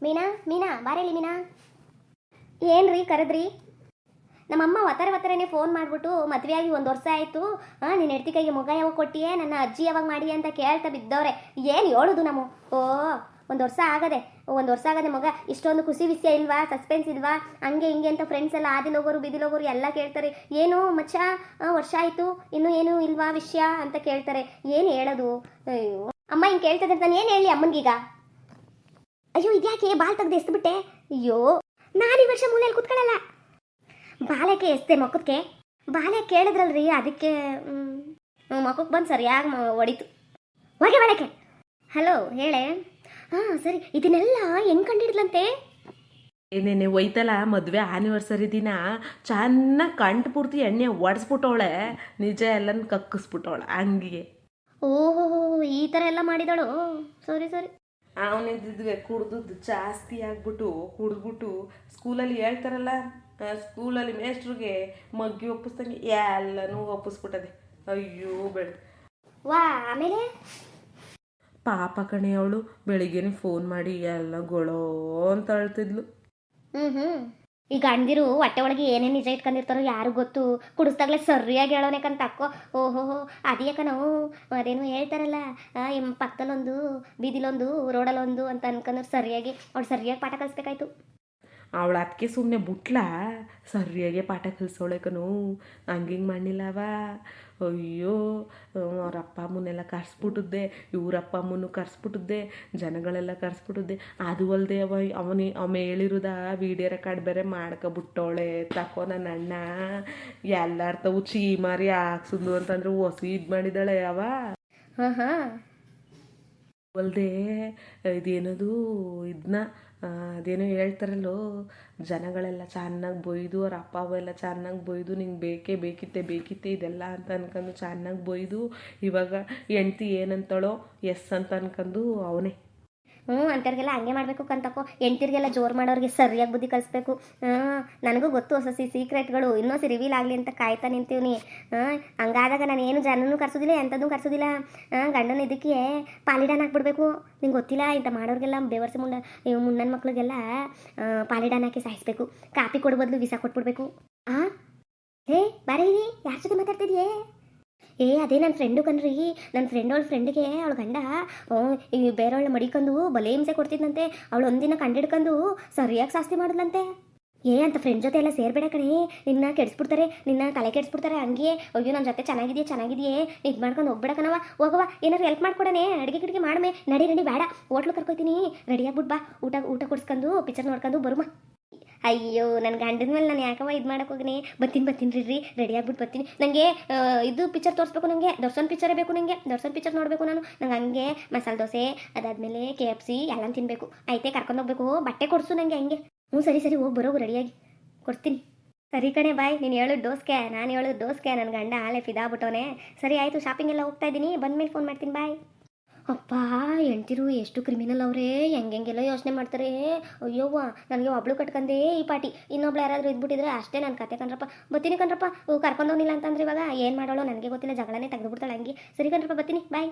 ಮೀನಾ ಮೀನಾ ಬಾರೇಲಿ ಮೀನಾ. ಏನ್ರಿ ಕರೆದ್ರಿ? ನಮ್ಮಮ್ಮ ಒತ್ತರನೇ ಫೋನ್ ಮಾಡಿಬಿಟ್ಟು ಮದುವೆ ಆಗಿ 1 ವರ್ಷ ಆಯಿತು, ನಿನ್ನ ಹೆಂಡತಿ ಕೈಗೆ ಮೊಗ ಯಾವಾಗ ಕೊಟ್ಟಿಯೇ, ನನ್ನ ಅಜ್ಜಿ ಯಾವಾಗ ಮಾಡಿ ಅಂತ ಕೇಳ್ತಾ ಬಿದ್ದವ್ರೆ. ಏನು ಹೇಳುದು ನಾವು? ಓ 1 ವರ್ಷ ಆಗದೆ, 1 ವರ್ಷ ಆಗದೆ ಮಗ. ಇಷ್ಟೊಂದು ಖುಷಿ ವಿಷಯ ಇಲ್ವಾ, ಸಸ್ಪೆನ್ಸ್ ಇಲ್ವಾ? ಹಂಗೆ ಹಿಂಗೆ ಅಂತ ಫ್ರೆಂಡ್ಸ್ ಎಲ್ಲ ಆದಿಲೋಗೋರು ಬಿದಿಲೋಗೋರು ಎಲ್ಲ ಕೇಳ್ತಾರೆ. ಏನು ಮಚ್ಚ ವರ್ಷ ಆಯಿತು ಇನ್ನೂ ಏನು ಇಲ್ವಾ ವಿಷಯ ಅಂತ ಕೇಳ್ತಾರೆ. ಏನು ಹೇಳೋದು? ಅಯ್ಯೋ ಅಮ್ಮ ಹಿಂಗೆ ಕೇಳ್ತದೆ ಅಂತ ನಾನು ಏನು ಹೇಳಿ ಅಮ್ಮನಿಗೀಗ? ಅಯ್ಯೋ ಇದ್ಯಾಕೆ ಬಾಲ್ ತೆಗ್ದು ಎಸ್ಬಿಟ್ಟೆ? ಅಯ್ಯೋ ನಾನು ಈ ವರ್ಷ ಮೂಲೆಯಲ್ಲಿ ಕೂತ್ಕೊಳ್ಳಲ್ಲ. ಬಾಲಕ್ಕೆ ಎಸ್ತೆ ಮೊಕ್ಕಕ್ಕೆ, ಬಾಲೆ ಕೇಳಿದ್ರಲ್ರಿ ಅದಕ್ಕೆ ಮೊಕ್ಕಕ್ಕೆ ಬಂದು ಸರಿಯಾಗಿ ಹೊಡಿತು. ಹೋಗೆ ಬಾಳಕ್ಕೆ. ಹಲೋ ಹೇಳೆ. ಹಾಂ ಸರಿ, ಇದನ್ನೆಲ್ಲ ಹೆಂಗೆ ಕಂಡಿಡ್ಲಂತೆ? ಏನೇನೆ ಒಯ್ತಲ್ಲ ಮದುವೆ ಆನಿವರ್ಸರಿ ದಿನ ಚೆನ್ನಾಗಿ ಕಂಡು ಪೂರ್ತಿ ಎಣ್ಣೆ ಒಡಿಸ್ಬಿಟ್ಟವಳೆ, ನಿಜ ಎಲ್ಲನ ಕಕ್ಕಿಸ್ಬಿಟ್ಟವಳೆ ಹಂಗೆ. ಓಹೋ ಈ ಥರ ಎಲ್ಲ ಮಾಡಿದಳು. ಸರಿ ಸರಿ. ಅವನಿದ್ದಿದ್ವೆ ಕುಡ್ದು ಜಾಸ್ತಿ ಆಗ್ಬಿಟ್ಟು ಕುಡಿದ್ಬಿಟ್ಟು ಸ್ಕೂಲಲ್ಲಿ ಹೇಳ್ತಾರಲ್ಲ, ಸ್ಕೂಲಲ್ಲಿ ಮೇಸ್ಟ್ರಿಗೆ ಮಗ್ಗಿ ಒಪ್ಪಿಸ್ದಂಗೆ ಎಲ್ಲನೂ ಒಪ್ಪಿಸ್ಬಿಟ್ಟದೆ. ಅಯ್ಯೋ ಬೆಳೆ ವಾ. ಆಮೇಲೆ ಪಾಪ ಕಣೆ ಅವಳು ಬೆಳಿಗ್ಗೆನೆ ಫೋನ್ ಮಾಡಿ ಎಲ್ಲ ಗೊಳೋ ಅಂತ ಅಳ್ತಿದ್ಲು. ಈಗ ಗಂಡಿರು ಹೊಟ್ಟೆ ಒಳಗೆ ಏನೇನು ನಿಜ ಇಟ್ಕೊಂಡಿರ್ತಾರೋ ಯಾರು ಗೊತ್ತು. ಕುಡಿಸ್ದಾಗ್ಲೇ ಸರಿಯಾಗಿ ಹೇಳೋನೇಕಂತ ಅಕ್ಕೋ. ಓಹೋ ಅದ್ಯಾಕ ನಾವು ಅದೇನು ಹೇಳ್ತಾರಲ್ಲ, ಪಕ್ಕದಲ್ಲೊಂದು ಬೀದಿಲೊಂದು ರೋಡಲ್ಲೊಂದು ಅಂತ ಅನ್ಕೊಂಡ್ರೆ ಸರಿಯಾಗಿ ಅವಳು ಸರಿಯಾಗಿ ಪಾಠ ಕಲಿಸ್ಬೇಕಾಯ್ತು. ಅವಳು ಅದಕ್ಕೆ ಸುಮ್ಮನೆ ಬಿಟ್ಲಾ, ಸರಿಯಾಗೆ ಪಾಠ ಕಲಿಸೋಳೆಕನು ಹಂಗೆ ಮಾಡಿಲ್ಲವ. ಅಯ್ಯೋ ಅವ್ರ ಅಪ್ಪ ಅಮ್ಮನ್ನೆಲ್ಲ ಕರ್ಸ್ಬಿಟ್ಟಿದ್ದೆ, ಇವ್ರಪ್ಪ ಅಮ್ಮನೂ ಕರ್ಸ್ಬಿಟ್ಟಿದ್ದೆ, ಜನಗಳೆಲ್ಲ ಕರ್ಸ್ಬಿಟ್ಟಿದ್ದೆ. ಅದು ಅಲ್ಲದೆ ಅವ ಹೇಳಿರೋದ ವಿಡಿಯೋ ರೆಕಾರ್ಡ್ ಬೇರೆ ಮಾಡ್ಕೊಬಿಟ್ಟವಳೆ. ತಕೋ ನನ್ನ ಅಣ್ಣ ಎಲ್ಲಾರ ತಾವು ಚೀಮಾರಿ ಹಾಕ್ಸುದು ಅಂತಂದ್ರೆ ಹೊಸಿ ಇದು ಮಾಡಿದಾಳೆ ಅವ. ಅಲ್ಲದೆ ಇದೇನದು ಇದನ್ನ ಅದೇನೋ ಹೇಳ್ತಾರಲ್ಲೋ, ಜನಗಳೆಲ್ಲ ಚೆನ್ನಾಗಿ ಬೈದು, ಅವ್ರ ಅಪ್ಪ ಅವೆಲ್ಲ ಚೆನ್ನಾಗಿ ಬೈದು, ನಿಂಗೆ ಬೇಕಿತ್ತೆ ಇದೆಲ್ಲ ಅಂತ ಅನ್ಕೊಂಡು ಚೆನ್ನಾಗಿ ಬೈದು, ಇವಾಗ ಹೆಂಡ್ತಿ ಏನಂತಾಳೋ ಎಸ್ ಅಂತ ಅನ್ಕೊಂಡು ಅವನೇ. ಅಂಥವ್ರಿಗೆಲ್ಲ ಹಂಗೆ ಮಾಡಬೇಕು ಕಂತಕೋ. ಹೆಂಡ್ತಿರಿಗೆಲ್ಲ ಜೋರು ಮಾಡೋರಿಗೆ ಸರಿಯಾಗಿ ಬುದ್ಧಿ ಕಲಿಸ್ಬೇಕು. ನನಗೂ ಗೊತ್ತು ಹೊಸ ಸೀಕ್ರೆಟ್ಗಳು ಇನ್ನೊಂದು ರಿವೀಲ್ ಆಗಲಿ ಅಂತ ಕಾಯ್ತಾ ನಿಂತೀವಿ. ಹಂಗಾದಾಗ ನಾನು ಏನು ಜನನೂ ಕರ್ಸೋದಿಲ್ಲ, ಎಂಥದ್ದು ಕರ್ಸೋದಿಲ್ಲ. ಗಂಡನ ಇದಕ್ಕೆ ಪಾಲಿಡಾನ್ ಹಾಕ್ಬಿಡ್ಬೇಕು. ನಿಂಗೆ ಗೊತ್ತಿಲ್ಲ, ಇಂಥ ಮಾಡೋರಿಗೆಲ್ಲ ಬೇವರ್ಸಿ ಮುಣ್ಣನ ಮಕ್ಳಿಗೆಲ್ಲ ಪಾಲಿಡಾನ್ ಹಾಕಿ ಸಾಯಿಸ್ಬೇಕು. ಕಾಪಿ ಕೊಡೋ ಬದಲು ವಿಸಾ ಕೊಟ್ಬಿಡ್ಬೇಕು. ಹೇ ಬಾರಿ, ಯಾರ ಜೊತೆ ಮಾತಾಡ್ತಿದ್ಯೇ? ಅದೇ ನನ್ನ ಫ್ರೆಂಡು ಕಣ್ರಿ. ನನ್ನ ಅವಳ ಫ್ರೆಂಡಿಗೆ ಅವಳ ಗಂಡ ಈ ಬೇರೆಯವಳ ಮಡಿಕೊಂಡು ಬಲೆ ಹಿಂಸೆ ಕೊಡ್ತಿದ್ದಂತೆ. ಅವಳು ಒಂದಿನ ಕಂಡಿಡ್ಕೊಂಡು ಸರಿಯಾಗಿ ಶಾಸ್ತಿ ಮಾಡಿದ್ಲಂತೆ. ಅಂತ ಫ್ರೆಂಡ್ ಜೊತೆ ಎಲ್ಲ ಸೇರ್ಬೇಡ ಕಣೆ, ನಿನ್ನ ಕೆಡಿಸ್ಬಿಡ್ತಾರೆ, ನಿನ್ನ ತಲೆ ಕೆಡಿಸ್ಬಿಡ್ತಾರೆ. ಹಂಗೆ ಅಯ್ಯೋ ನನ್ನ ಜೊತೆ ಚೆನ್ನಾಗಿದೆಯೇ ಇದು ಮಾಡ್ಕೊಂಡು ಹೋಗ್ಬೇಡ ಕಣವ. ಹೋಗವ, ಏನಾರು ಹೆಲ್ಪ್ ಮಾಡ್ಕೊಡನೆ, ಅಡುಗೆ ಮಾಡಮೆ. ನಡಿ ಬೇಡ, ಹೋಟ್ಲು ಕರ್ಕೊತೀನಿ, ರೆಡಿಯಾಗ್ಬಿಟ್ಟು ಬಾ. ಊಟ ಕೊಡಿಸ್ಕೊಂಡು ಪಿಕ್ಚರ್ ನೋಡ್ಕೊಂಡು ಬರುಮ. ಅಯ್ಯೋ ನನ್ನ ಗಂಡನ ಮೇಲೆ ನಾನು ಯಾಕವ ಇದು ಮಾಡೋಕೆ ಹೋಗಿನಿ. ಬರ್ತೀನಿ ರೀ, ರೆಡಿ ಆಗ್ಬಿಟ್ಟು ಬರ್ತೀನಿ. ನನಗೆ ಇದು ಪಿಕ್ಚರ್ ತೋರಿಸ್ಬೇಕು, ನನಗೆ ದರ್ಶನ್ ಪಿಕ್ಚರೇ ಬೇಕು. ನನಗೆ ದರ್ಶನ್ ಪಿಕ್ಚರ್ ನೋಡಬೇಕು ನಾನು. ನಂಗೆ ಹಂಗೆ ಮಸಾಲೆ ದೋಸೆ, ಅದಾದಮೇಲೆ KFC ಎಲ್ಲ ತಿನ್ನಬೇಕು. ಆಯ್ತೆ ಕರ್ಕೊಂಡು ಹೋಗ್ಬೇಕು. ಬಟ್ಟೆ ಕೊಡಿಸು ನನಗೆ ಹಂಗೆ. ಸರಿ ಹೋಗಿ ಬರೋಗು, ರೆಡಿಯಾಗಿ ಕೊಡ್ತೀನಿ. ಸರಿ ಕಣೆ ಬಾಯ್. ನೀನು ಹೇಳೋದು ಡೋಸ್ಗೆ, ನಾನು ಹೇಳೋದು ಡೋಸ್ಗೆ. ನನ್ನ ಗಂಡ ಆಲೆ ಫಿದಾಬಿಟ್ಟವನೇ. ಸರಿ ಆಯಿತು, ಶಾಪಿಂಗ್ ಎಲ್ಲ ಹೋಗ್ತಾ ಇದ್ದೀನಿ, ಬಂದಮೇಲೆ ಫೋನ್ ಮಾಡ್ತೀನಿ. ಬಾಯ್. ಅಪ್ಪ ಹೆಂಡ್ತಿರು ಎಷ್ಟು ಕ್ರಿಮಿನಲ್ ಅವರೇ, ಹೆಂಗೆಲ್ಲ ಯೋಚನೆ ಮಾಡ್ತಾರೆ. ಅಯ್ಯೋವ್ವ, ನನಗೆ ಒಬ್ಳು ಕಟ್ಕೊಂಡೇ ಈ ಪಾಟಿ, ಇನ್ನೊಬ್ಳು ಯಾರಾದರೂ ಇದ್ಬಿಟ್ಟಿದ್ರೆ ಅಷ್ಟೇ ನನ್ನ ಕತೆ ಕಣ್ರಪ್ಪ. ಬರ್ತೀನಿ ಕಣ್ರಪ್ಪ. ಕರ್ಕೊಂಡೋಗಿಲ್ಲ ಅಂತಂದ್ರೆ ಇವಾಗ ಏನು ಮಾಡೋಳು ನನಗೆ ಗೊತ್ತಿಲ್ಲ, ಜಗಳನೇ ತೆಗೆದುಬಿಡ್ತಾಳೆ ಹಂಗೆ. ಸರಿ ಕಣ್ರಪ್ಪ, ಬರ್ತೀನಿ. ಬಾಯ್.